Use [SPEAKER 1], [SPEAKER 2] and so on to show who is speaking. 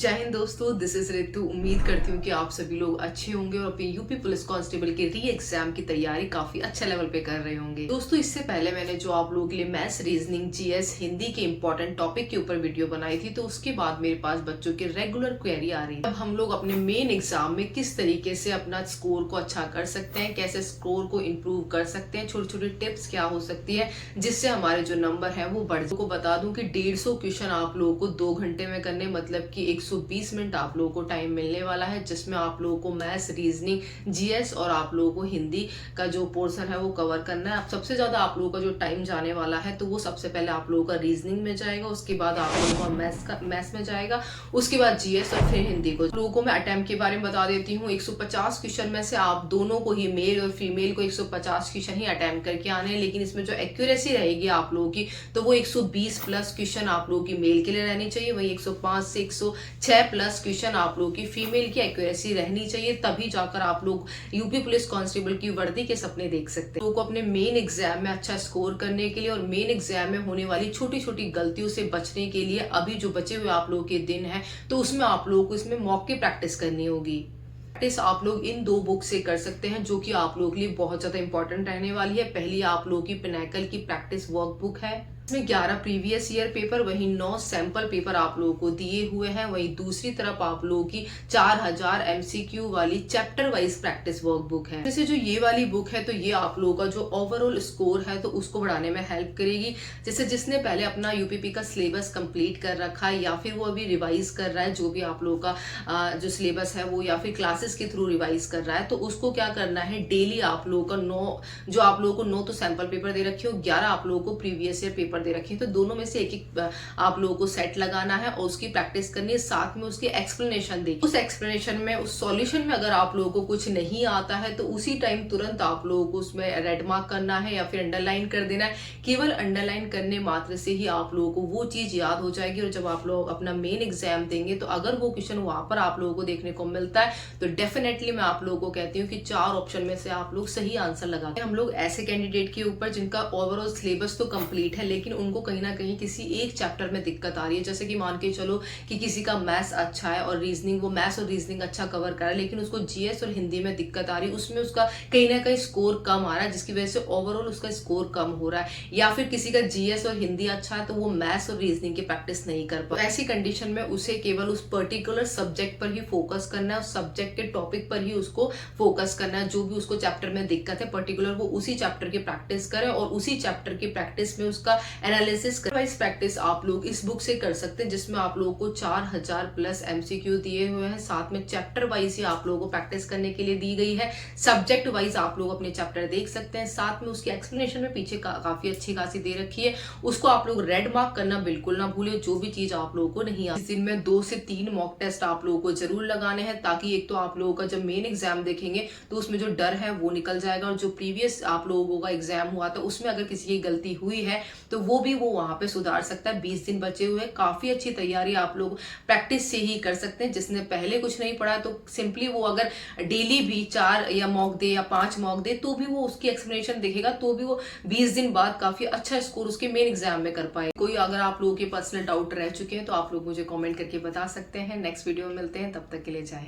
[SPEAKER 1] जय हिंद दोस्तों, this is Ritu. उम्मीद करती हूँ कि आप सभी लोग अच्छे होंगे और अपनी यूपी पुलिस कांस्टेबल के री एग्जाम की तैयारी काफी अच्छे लेवल पे कर रहे होंगे। दोस्तों, इससे पहले मैंने जो आप लोगों के लिए मैथ्स, रीजनिंग, जीएस, हिंदी के इंपॉर्टेंट टॉपिक के ऊपर वीडियो बनाई थी, तो उसके बाद मेरे पास बच्चों की रेगुलर क्वेरी आ रही है। अब हम लोग अपने मेन एग्जाम में किस तरीके से अपना स्कोर को अच्छा कर सकते हैं, कैसे स्कोर को इम्प्रूव कर सकते हैं, छोटी छोटी टिप्स क्या हो सकती है जिससे हमारे जो नंबर है वो बढ़ जाए। को बता दूं कि 150 क्वेश्चन आप लोगों को 2 घंटे में करने, मतलब कि 120 मिनट आप लोगों को टाइम मिलने वाला है, जिसमें आप लोगों को मैथ्स, रीजनिंग, जीएस और आप लोगों को हिंदी का जो पोर्शन है वो कवर करना है। अब सबसे ज्यादा आप लोगों का जो टाइम जाने वाला है तो वो सबसे पहले आप लोगों का रीजनिंग में जाएगा, उसके बाद आप लोगों का मैथ्स में जाएगा, उसके बाद जीएस और फिर हिंदी को। लोगों को मैं अटेम्प्ट के बारे में बता देती हूँ। 150 क्वेश्चन में से आप दोनों को ही, मेल और फीमेल को 150 क्वेश्चन ही अटेम्प्ट करके आने हैं, लेकिन इसमें जो एक्यूरेसी रहेगी आप लोगों की तो वो 120 प्लस क्वेश्चन आप लोगों की मेल के लिए रहनी चाहिए, वही 105 से 106 प्लस क्वेश्चन आप लोगों की फीमेल की एक्यूरेसी रहनी चाहिए। तभी जाकर आप लोग यूपी पुलिस कांस्टेबल की वर्दी के सपने देख सकते हैं। लोगों को अपने मेन एग्जाम में अच्छा स्कोर करने के लिए और मेन एग्जाम में होने वाली छोटी छोटी गलतियों से बचने के लिए अभी जो बचे हुए आप लोगों के दिन है तो उसमें आप लोगों को इसमें मॉक की प्रैक्टिस करनी होगी। प्रैक्टिस आप लोग इन 2 बुक से कर सकते हैं जो कि आप लोगों के लिए बहुत ज्यादा इंपॉर्टेंट रहने वाली है। पहली आप लोगों की पिनाकल की प्रैक्टिस वर्कबुक है, इसमें 11 प्रीवियस ईयर पेपर, वही 9 सैंपल पेपर आप लोगों को दिए हुए हैं। वही दूसरी तरफ आप लोगों की 4000 एमसीक्यू वाली चैप्टर वाइज प्रैक्टिस वर्कबुक है। जैसे जो ये वाली बुक है तो ये आप लोगों का जो ओवरऑल स्कोर है तो उसको बढ़ाने में हेल्प करेगी। जैसे जिसने पहले अपना यूपीपी का सिलेबस कंप्लीट कर रखा है या फिर वो अभी रिवाइज कर रहा है, जो भी आप लोगों का जो सिलेबस है वो, या फिर क्लासेस के थ्रू रिवाइज कर रहा है, तो उसको क्या करना है, डेली आप लोगों का 9 जो आप लोगों को 9 तो सैंपल पेपर दे रखे हो, 11 आप लोगों को प्रीवियस ईयर पेपर दे रखे हैं, तो दोनों में से एक एक आप लोगों को सेट लगाना है और उसकी प्रैक्टिस करनी है। साथ में उसकी एक्सप्लेनेशन देखिए, उस एक्सप्लेनेशन में, उस सॉल्यूशन में अगर आप लोगों को कुछ नहीं आता है तो उसी टाइम तुरंत आप लोगों को उसमें रेड मार्क करना है या फिर अंडरलाइन कर देना है। केवल अंडरलाइन करने मात्र से ही आप लोगों को वो चीज याद हो जाएगी और जब आप लोग अपना मेन एग्जाम देंगे तो अगर वो क्वेश्चन वहां पर आप लोगों को देखने को मिलता है तो डेफिनेटली मैं आप लोगों को कहती हूँ कि 4 ऑप्शन में से आप लोग सही आंसर लगाते हैं। हम लोग ऐसे कैंडिडेट के ऊपर जिनका ओवरऑल सिलेबस तो कंप्लीट है लेकिन उनको कहीं ना कहीं किसी एक चैप्टर में दिक्कत आ रही है। जैसे कि मान के चलो कि किसी का मैथ्स अच्छा है और रीजनिंग, वो मैथ्स और रीजनिंग अच्छा कवर कर रहा है, लेकिन उसको जीएस और हिंदी में दिक्कत आ रही है, उसमें उसका कहीं ना कहीं स्कोर कम आ रहा है, जिसकी वजह से ओवरऑल उसका स्कोर कम हो रहा है। या फिर किसी का जीएस और हिंदी अच्छा है तो वो मैथ्स और रीजनिंग की प्रैक्टिस नहीं कर पा, ऐसी कंडीशन में उसे केवल उस पर्टिकुलर सब्जेक्ट पर ही फोकस करना है, उस सब्जेक्ट के टॉपिक पर ही उसको फोकस करना है। जो भी उसको चैप्टर में दिक्कत है पर्टिकुलर, वो उसी चैप्टर की प्रैक्टिस करे और उसी चैप्टर की प्रैक्टिस में उसका एनालिसिस करे। प्रैक्टिस आप लोग इस बुक से कर सकते हैं जिसमें आप लोगों को 4000 प्लस एमसीक्यू दिए हुए हैं। साथ में चैप्टर वाइज ही आप लोगों को प्रैक्टिस करने के लिए दी गई है। सब्जेक्ट वाइज आप लोग अपने चैप्टर देख सकते हैं, साथ में उसकी एक्सप्लेनेशन में पीछे काफी अच्छी खासी दे रखी है, उसको आप लोग रेड मार्क करना बिल्कुल ना भूले जो भी चीज आप लोगों को नहीं आती। इस दिन में 2 से 3 मॉक टेस्ट आप लोगों को जरूर लगाने हैं, ताकि एक तो आप लोगों का जब मेन एग्जाम देखेंगे तो उसमें जो डर है वो निकल जाएगा और जो प्रीवियस आप लोगों का एग्जाम हुआ था उसमें अगर किसी की गलती हुई है तो वो भी वो वहां पे सुधार सकता है। 20 दिन बचे हुए, काफी अच्छी तैयारी आप लोग प्रैक्टिस से ही कर सकते हैं। जिसने पहले कुछ नहीं पढ़ा तो सिंपली वो अगर डेली भी 4 या मॉक दे या 5 मॉक दे तो भी वो उसकी एक्सप्लेनेशन देखेगा तो भी वो 20 दिन बाद काफी अच्छा स्कोर उसके मेन एग्जाम में कर पाए। कोई अगर आप लोगों के पर्सनल डाउट रह चुके हैं तो आप लोग मुझे कमेंट करके बता सकते हैं। नेक्स्ट वीडियो में मिलते हैं, तब तक के लिए जय हिंद।